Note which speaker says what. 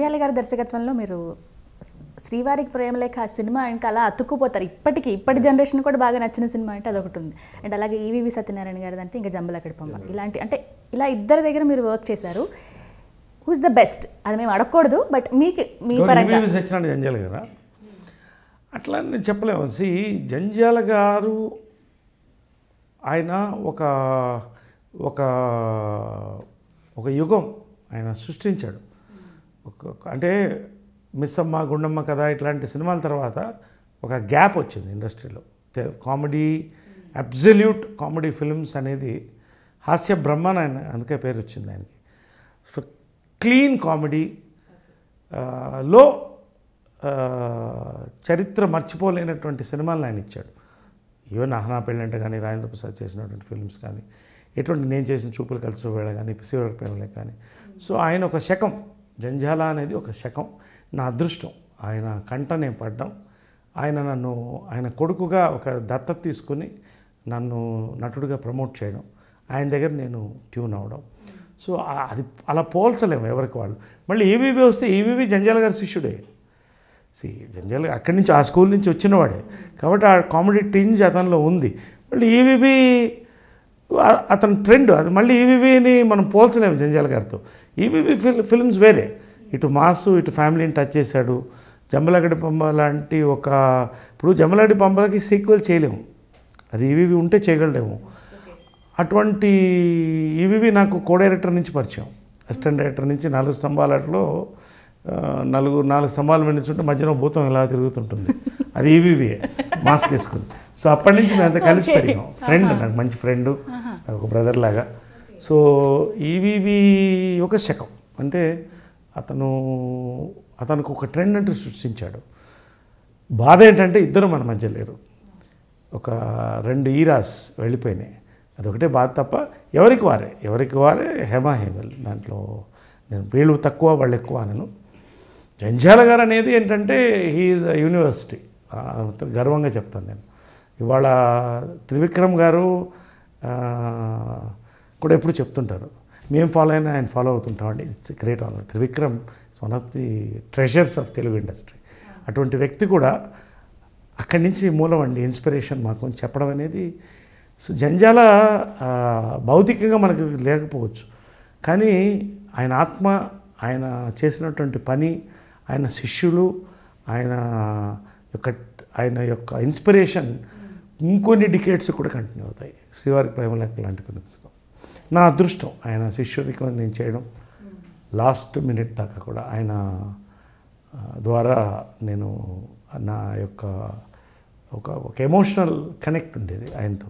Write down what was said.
Speaker 1: జంధ్యాల గారి దర్శకత్వంలో మీరు శ్రీవారికి ప్రేమలేఖ ఆ సినిమా ఇంకా అలా అతుక్కుపోతారు. ఇప్పటి జనరేషన్ కూడా బాగా నచ్చిన సినిమా అంటే అదొకటి ఉంది. అండ్ అలాగే ఈవీవి సత్యనారాయణ గారిది అంటే ఇంకా జంబలకడి పంబ. ఇలాంటి అంటే ఇలా ఇద్దరి దగ్గర మీరు వర్క్ చేశారు. Who's the best? అది మేము అడగకూడదు, బట్ మీకు మీ పరంగా
Speaker 2: సత్యనారాయణ జంధ్యాల గారా అట్లా నేను చెప్పలేము. జంధ్యాల గారు ఆయన ఒక ఒక ఒక యుగం ఆయన సృష్టించాడు. అంటే మిస్సమ్మ, గుండమ్మ కథ ఇట్లాంటి సినిమాల తర్వాత ఒక గ్యాప్ వచ్చింది ఇండస్ట్రీలో. కామెడీ, అబ్జల్యూట్ కామెడీ ఫిల్మ్స్ అనేది హాస్య బ్రహ్మ అని అందుకే పేరు వచ్చింది ఆయనకి. సో క్లీన్ కామెడీ లో చరిత్ర మర్చిపోలేనటువంటి సినిమాలను ఆయన ఇచ్చాడు. ఈవెన్ అహనా పెళ్ళంటే కానీ, రాజేంద్ర ప్రసాద్ చేసినటువంటి ఫిల్మ్స్ కానీ, ఎటువంటి నేను చేసిన చూపులు కలిసి వేళ కానీ, శ్రీవారి ప్రేమలేఖ కానీ. సో ఆయన ఒక శకం, జంధ్యాల అనేది ఒక శకం. నా అదృష్టం ఆయన కంట నేను పడ్డం. ఆయన కొడుకుగా ఒక దత్తత తీసుకుని నన్ను నటుడిగా ప్రమోట్ చేయడం, ఆయన దగ్గర నేను ట్యూన్ అవ్వడం. సో అది అలా పోల్చలేము ఎవరికి వాళ్ళు. మళ్ళీ ఈవీవి వస్తే ఈవీవి జంధ్యాల గారి శిష్యుడే. జంధ్యాల అక్కడి నుంచి ఆ స్కూల్ నుంచి వచ్చినవాడే కాబట్టి ఆ కామెడీ టింజ్ అతనిలో ఉంది. మళ్ళీ ఈవీవి అతని ట్రెండ్ అది. మళ్ళీ ఈవీవిని మనం పోల్చలేము జంధ్యాల గారితో. ఈవీవి ఫిల్మ్స్ వేరే, ఇటు మాసు ఇటు ఫ్యామిలీని టచ్ చేశాడు. జంబలకడి పంబ లాంటి ఇప్పుడు జంబలకడి పంబలకి సీక్వెల్ చేయలేము, అది ఈవీవి ఉంటే చేయగలడేమో. అటువంటి ఈవీవి నాకు కో డైరెక్టర్ నుంచి పరిచయం, అసిస్టెంట్ డైరెక్టర్ నుంచి. 4 స్తంభాలలో 4 స్తంభాలు నిల్చుంటే మధ్యలో భూతం ఇలా తిరుగుతుంటుంది, అది ఈవీవి మాస్క్ వేసుకుంది. సో అప్పటి నుంచి మేము అంతా కలిసి పెరిగాం. ఫ్రెండ్, నాకు మంచి ఫ్రెండ్, ఒక బ్రదర్ లాగా. సో ఈవీవి ఒక శకం. అంటే అతనికి ఒక ట్రెండ్ అంటూ సృష్టించాడు. బాధ ఏంటంటే ఇద్దరు మన మధ్య లేరు, ఒక 2 ఈరాస్ వెళ్ళిపోయినాయి. అదొకటే బాధ తప్ప ఎవరికి వారే హేమహేమల్. దాంట్లో నేను వీళ్ళు తక్కువ వాళ్ళు ఎక్కువ నేను. జంధ్యాల గారు అనేది ఏంటంటే హీఈస్ యూనివర్సిటీ, గర్వంగా చెప్తాను నేను. ఇవాళ త్రివిక్రమ్ గారు కూడా ఎప్పుడు చెప్తుంటారు, మేము ఫాలో అయినా ఆయన ఫాలో అవుతుంటామండి. It's great honour. Trivikram it's one of the treasures of Telugu industry. అటువంటి వ్యక్తి కూడా అక్కడి నుంచి మూలం అండి, ఇన్స్పిరేషన్ మాకు చెప్పడం అనేది. సో జంధ్యాల భౌతికంగా మనకు లేకపోవచ్చు, కానీ ఆయన ఆత్మ, ఆయన చేసినటువంటి పని, ఆయన శిష్యులు, ఆయన యొక్క ఇన్స్పిరేషన్ ఇంకొన్ని డికేట్స్ కూడా కంటిన్యూ అవుతాయి. శ్రీవారికి ప్రేమలేఖ లాంటి ఫిల్మ్స్లో నా అదృష్టం ఆయన శిష్యుడికి నేను చేయడం. లాస్ట్ మినిట్ దాకా కూడా ఆయన ద్వారా నేను నా యొక్క ఒక ఎమోషనల్ కనెక్ట్ ఉండేది ఆయనతో.